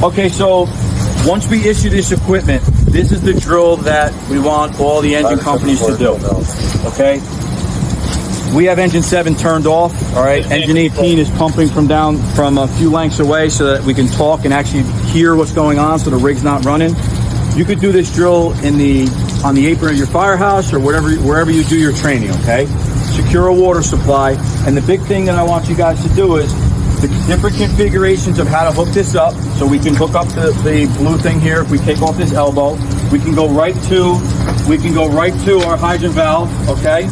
Okay, so once we issue this equipment, this is the drill that we want all the engine companies to do. Okay? We have engine 7 turned off, all right? Engine 18 is pumping from a few lengths away so that we can talk and actually hear what's going on so the rig's not running. You could do this drill on the apron of your firehouse or wherever you do your training, okay? Secure a water supply. And the big thing that I want you guys to do is the different configurations of how to hook this up. So we can hook up the blue thing here. If we take off this elbow, we can go right to our hydrant valve, okay?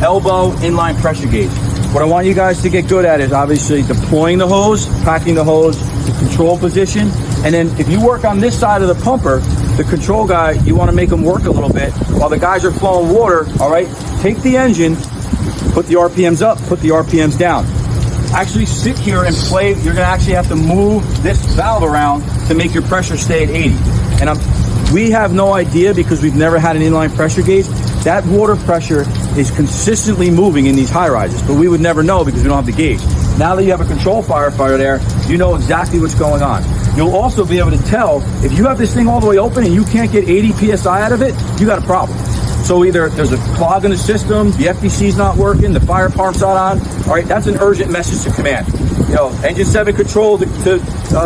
Elbow, inline pressure gauge. What I want you guys to get good at is obviously deploying the hose, packing the hose, the control position, and then if you work on this side of the pumper, the control guy, you want to make him work a little bit while the guys are flowing water, all right? Take the engine, put the RPMs up, put the RPMs down. Actually sit here and play. You're going to actually have to move this valve around to make your pressure stay at 80. And we have no idea because we've never had an inline pressure gauge. That water pressure is consistently moving in these high rises, but we would never know because we don't have the gauge. Now that you have a control firefighter there, you know exactly what's going on. You'll also be able to tell if you have this thing all the way open and you can't get 80 PSI out of it, you got a problem. So either there's a clog in the system, the FDC's not working, the fire pump's not on. All right, that's an urgent message to command. You know, engine 7 control to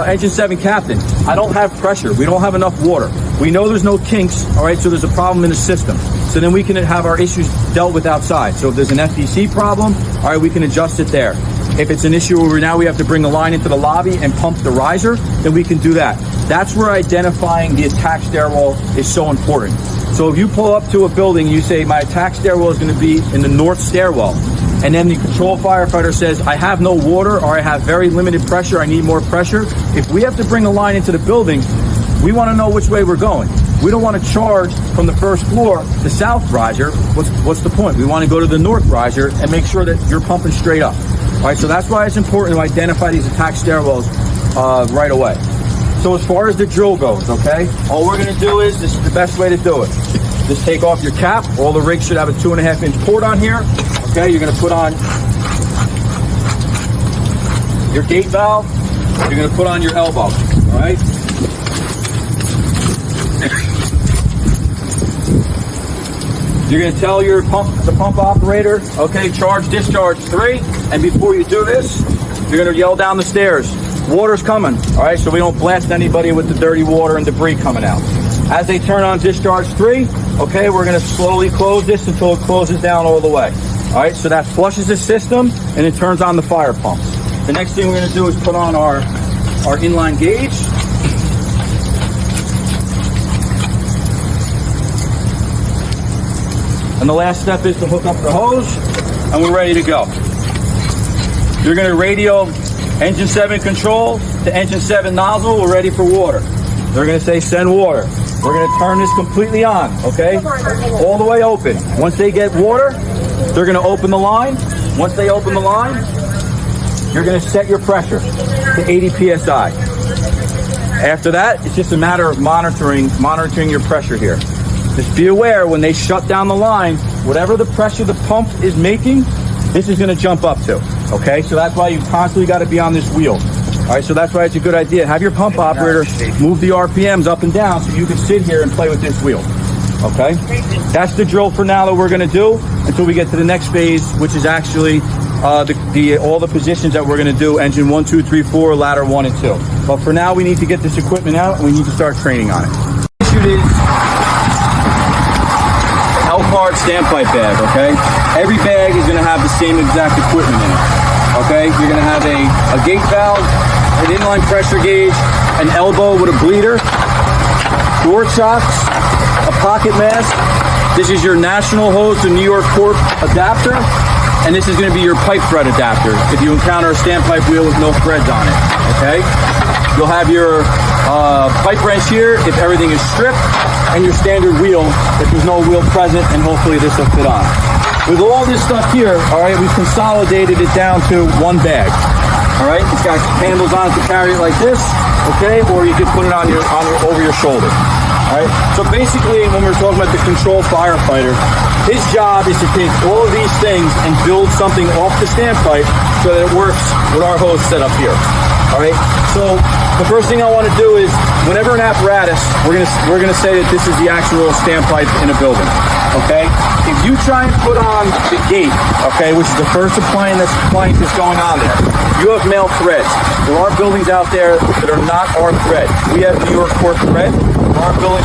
engine 7 captain. I don't have pressure. We don't have enough water. We know there's no kinks. All right, so there's a problem in the system. So then we can have our issues dealt with outside. So if there's an FDC problem, all right, we can adjust it there. If it's an issue where now we have to bring the line into the lobby and pump the riser, then we can do that. That's where identifying the attack stairwell is so important. So if you pull up to a building, you say, my attack stairwell is going to be in the north stairwell. And then the control firefighter says, I have no water or I have very limited pressure, I need more pressure. If we have to bring a line into the building, we want to know which way we're going. We don't want to charge from the first floor, the south riser. What's the point? We want to go to the north riser and make sure that you're pumping straight up. All right, so that's why it's important to identify these attack stairwells right away. So as far as the drill goes, okay, all we're going to do is, this is the best way to do it. Just take off your cap. All the rigs should have a 2.5-inch port on here. Okay, you're going to put on your gate valve. You're going to put on your elbow. All right. You're going to tell the pump operator, okay, charge, discharge 3. And before you do this, you're going to yell down the stairs. Water's coming, all right, so we don't blast anybody with the dirty water and debris coming out. As they turn on discharge 3, okay, we're going to slowly close this until it closes down all the way. All right, so that flushes the system and it turns on the fire pumps. The next thing we're going to do is put on our inline gauge. And the last step is to hook up the hose, and we're ready to go. You're going to radio engine 7 control to engine 7 nozzle. We're ready for water. They're going to say send water. We're going to turn this completely on, okay? All the way open. Once they get water, they're going to open the line. Once they open the line, you're going to set your pressure to 80 PSI. After that, it's just a matter of monitoring your pressure here. Just be aware when they shut down the line, whatever the pressure the pump is making, this is going to jump up to, okay? So that's why you constantly got to be on this wheel. All right, so that's why it's a good idea. Have your pump operator move the RPMs up and down so you can sit here and play with this wheel, okay? That's the drill for now that we're going to do until we get to the next phase, which is actually all the positions that we're going to do, engine 1, 2, 3, 4, ladder 1 and 2. But for now, we need to get this equipment out and we need to start training on it. The issue is L-card standpipe bag, okay? Every bag is going to have the same exact equipment in it, okay? You're going to have a gate valve, an inline pressure gauge, an elbow with a bleeder, door shocks, a pocket mask. This is your national hose to New York Corp adapter, and this is going to be your pipe thread adapter if you encounter a standpipe wheel with no threads on it, okay? You'll have your pipe wrench here if everything is stripped, and your standard wheel if there's no wheel present, and hopefully this will fit on. With all this stuff here, all right, we've consolidated it down to one bag. All right, it's got handles on it to carry it like this, okay, or you could put it on over your shoulder. All right. So basically, when we're talking about the control firefighter, his job is to take all of these things and build something off the standpipe so that it works with our hose set up here. All right. So the first thing I want to do is, whenever an apparatus, we're gonna say that this is the actual standpipe in a building. Okay. If you try and put on the gate, okay, which is the first appliance that's going on there, you have male threads. There are buildings out there that are not our thread. We have New York Port thread. There are buildings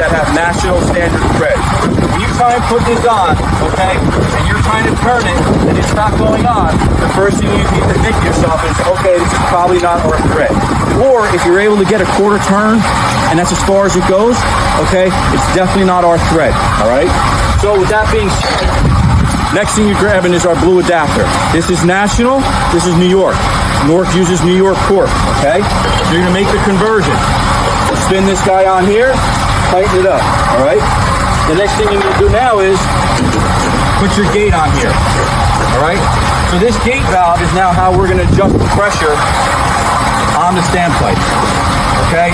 that have national standard thread. When you try and put this on, okay, and you're trying to turn it and it's not going on, the first thing you need to think to yourself is, okay, this is probably not our thread. Or if you're able to get a quarter turn and that's as far as it goes, okay, it's definitely not our thread. All right. So with that being said, next thing you're grabbing is our blue adapter. This is national. This is New York. Newark uses New York Port. Okay. So you're gonna make the conversion. Spin this guy on here, tighten it up. All right. The next thing you're gonna do now is put your gate on here. All right. So this gate valve is now how we're gonna adjust the pressure on the standpipe. Okay.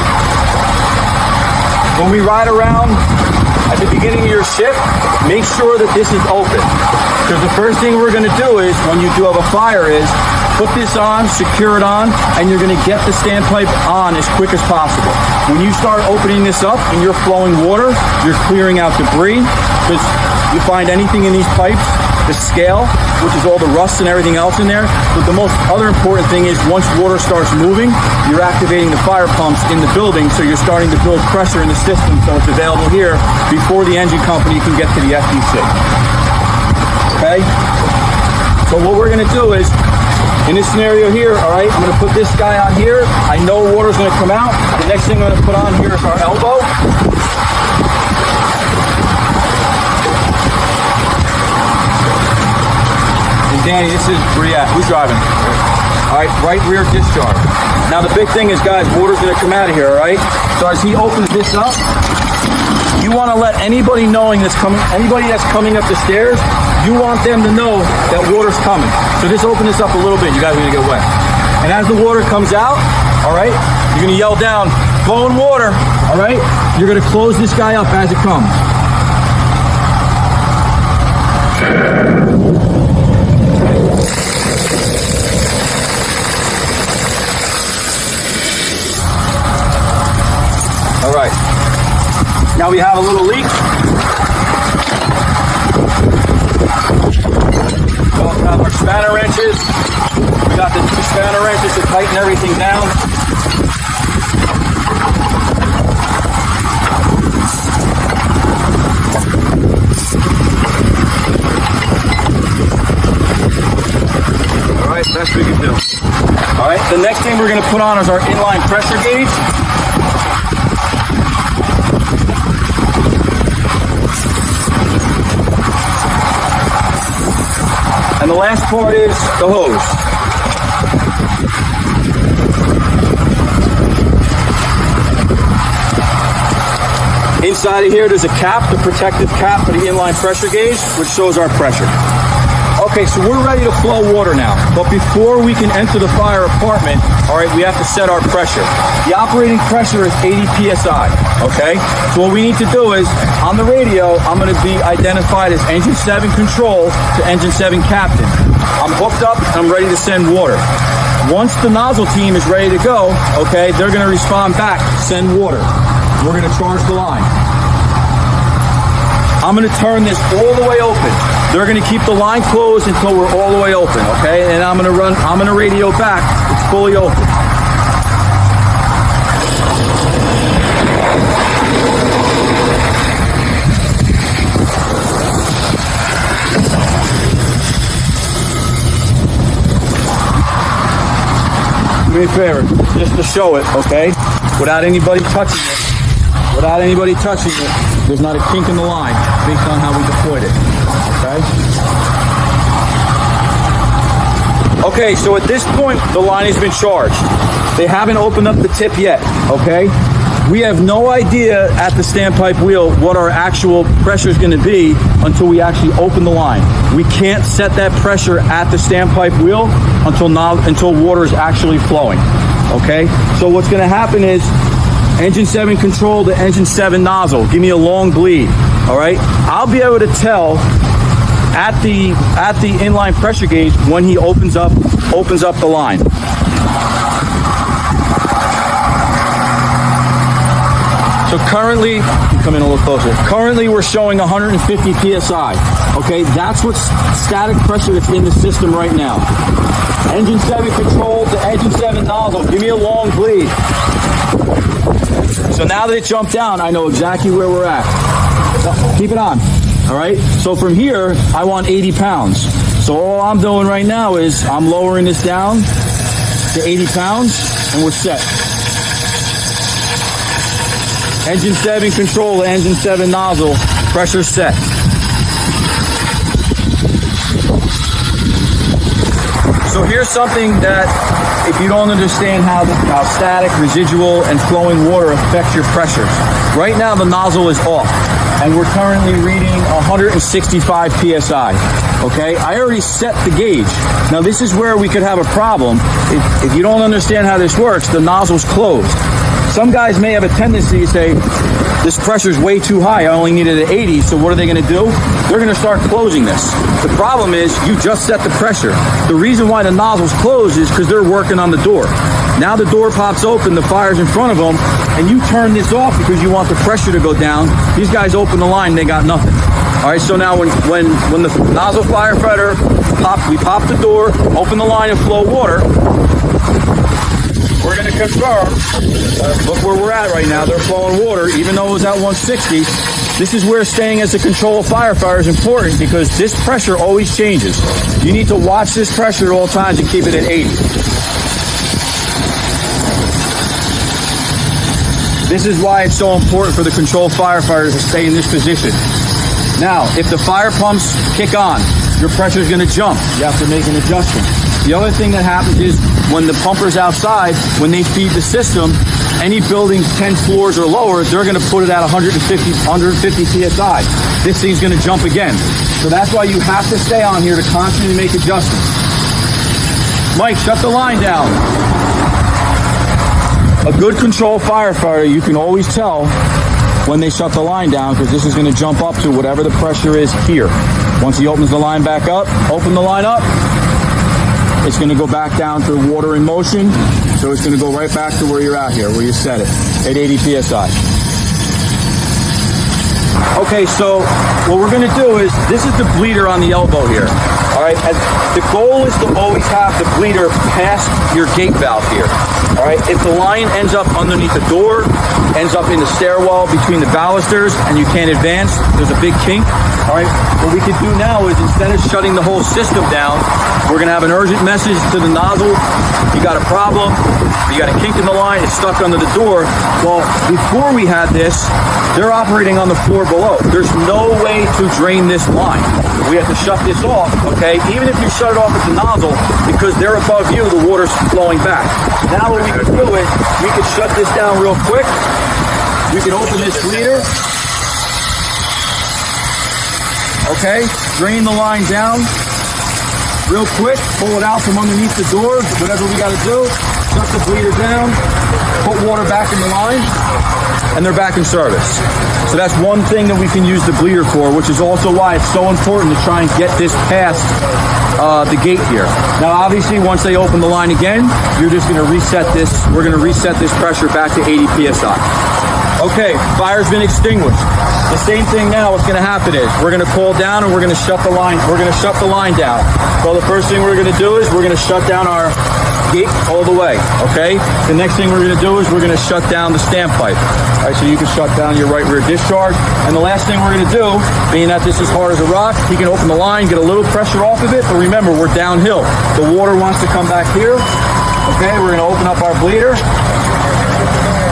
When we ride around at the beginning of your shift, make sure that this is open. Because the first thing we're going to do is, when you do have a fire, is put this on, secure it on, and you're going to get the standpipe on as quick as possible. When you start opening this up and you're flowing water, you're clearing out debris. Because you find anything in these pipes, the scale, which is all the rust and everything else in there. But the most other important thing is, once water starts moving, you're activating the fire pumps in the building, so you're starting to build pressure in the system, so it's available here before the engine company can get to the FDC. Okay? So what we're gonna do is, in this scenario here, all right, I'm gonna put this guy on here. I know water's gonna come out. The next thing I'm gonna put on here is our elbow. Danny, this is where you at? Who's driving? All right, right rear discharge. Now the big thing is, guys, water's gonna come out of here, all right? So as he opens this up, you wanna let anybody that's coming up the stairs, you want them to know that water's coming. So just open this up a little bit, you guys are gonna get wet. And as the water comes out, all right, you're gonna yell down, flowing water, all right? You're gonna close this guy up as it comes. All right, now we have a little leak. So we have our spanner wrenches. We got the 2 spanner wrenches to tighten everything down. All right, best we can do. All right, the next thing we're going to put on is our inline pressure gauge. And the last part is the hose. Inside of here, there's a cap, the protective cap for the inline pressure gauge, which shows our pressure. Okay, so we're ready to flow water now. But before we can enter the fire apartment, all right, we have to set our pressure. The operating pressure is 80 PSI, okay? So what we need to do is, on the radio, I'm gonna be identified as Engine 7 Control to Engine 7 Captain. I'm hooked up, and I'm ready to send water. Once the nozzle team is ready to go, okay, they're gonna respond back, send water. We're gonna charge the line. I'm gonna turn this all the way open. They're gonna keep the line closed until we're all the way open, okay? And I'm gonna radio back, it's fully open. Do me a favor, just to show it, okay? Without anybody touching it. Without anybody touching it, there's not a kink in the line based on how we deployed it, okay? Okay, so at this point, the line has been charged. They haven't opened up the tip yet, okay? We have no idea at the standpipe wheel what our actual pressure is gonna be until we actually open the line. We can't set that pressure at the standpipe wheel until water is actually flowing, okay? So what's gonna happen is, Engine 7 control to engine 7 nozzle. Give me a long bleed. All right. I'll be able to tell at the inline pressure gauge when he opens up the line. So currently, come in a little closer. Currently, we're showing 150 psi. Okay, that's what's static pressure that's in the system right now. Engine 7 control to engine 7 nozzle. Give me a long bleed. So now that it jumped down, I know exactly where we're at. Keep it on. All right. So from here, I want 80 pounds. So all I'm doing right now is I'm lowering this down to 80 pounds, and we're set. Engine 7 control to engine 7 nozzle, pressure set. So here's something that if you don't understand how static, residual, and flowing water affects your pressures. Right now the nozzle is off, and we're currently reading 165 psi. Okay, I already set the gauge. Now this is where we could have a problem. If you don't understand how this works, the nozzle's closed. Some guys may have a tendency to say, this pressure's way too high, I only need it at 80, so what are they going to do? They're going to start closing this. The problem is, you just set the pressure. The reason why the nozzle's closed is because they're working on the door. Now the door pops open, the fire's in front of them, and you turn this off because you want the pressure to go down. These guys open the line, they got nothing. All right, so now when the nozzle firefighter we pop the door, open the line and flow water, we're going to confirm, look where we're at right now, they're flowing water, even though it was at 160. This is where staying as a control firefighter is important, because this pressure always changes. You need to watch this pressure at all times and keep it at 80. This is why it's so important for the control firefighters to stay in this position. Now, if the fire pumps kick on, your pressure is going to jump. You have to make an adjustment. The other thing that happens is when the pumper's outside, when they feed the system, any building 10 floors or lower, they're going to put it at 150 psi. This thing's going to jump again. So that's why you have to stay on here to constantly make adjustments. Mike, shut the line down. A good control firefighter, you can always tell when they shut the line down, because this is going to jump up to whatever the pressure is here. Once he opens the line back up, open the line up, it's going to go back down to water in motion. So it's going to go right back to where you're at here, where you set it, at 80 psi. Okay, so what we're going to do is, this is the bleeder on the elbow here. All right, and the goal is to always have the bleeder past your gate valve here. All right, if the line ends up underneath the door, ends up in the stairwell between the balusters, and you can't advance, there's a big kink. All right, what we could do now is, instead of shutting the whole system down, we're going to have an urgent message to the nozzle. You got a problem, you got a kink in the line, it's stuck under the door. Well, before we had this, they're operating on the floor below. There's no way to drain this line. We have to shut this off, okay? Even if you shut it off at the nozzle, because they're above you, the water's flowing back. Now what we can do is, we can shut this down real quick. We can open this bleeder. Okay, drain the line down real quick, pull it out from underneath the door, whatever we got to do, shut the bleeder down, put water back in the line, and they're back in service. So that's one thing that we can use the bleeder for, which is also why it's so important to try and get this past the gate here. Now obviously once they open the line again, you're just going to reset this, we're going to reset this pressure back to 80 psi. Okay, fire's been extinguished. The same thing now, what's going to happen is, we're going to call down and we're going to shut the line, down. So the first thing we're going to do is, we're going to shut down our gate all the way, okay? The next thing we're going to do is, we're going to shut down the standpipe. All right, so you can shut down your right rear discharge. And the last thing we're going to do, being that this is hard as a rock, you can open the line, get a little pressure off of it, but remember, we're downhill. The water wants to come back here. Okay, we're going to open up our bleeder.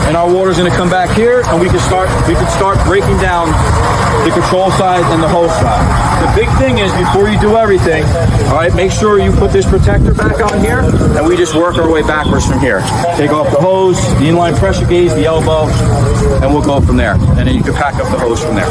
And our water's going to come back here, and we can start breaking down the control side and the hose side. The big thing is, before you do everything, all right, make sure you put this protector back on here, and we just work our way backwards from here. Take off the hose, the inline pressure gauge, the elbow, and we'll go from there. And then you can pack up the hose from there.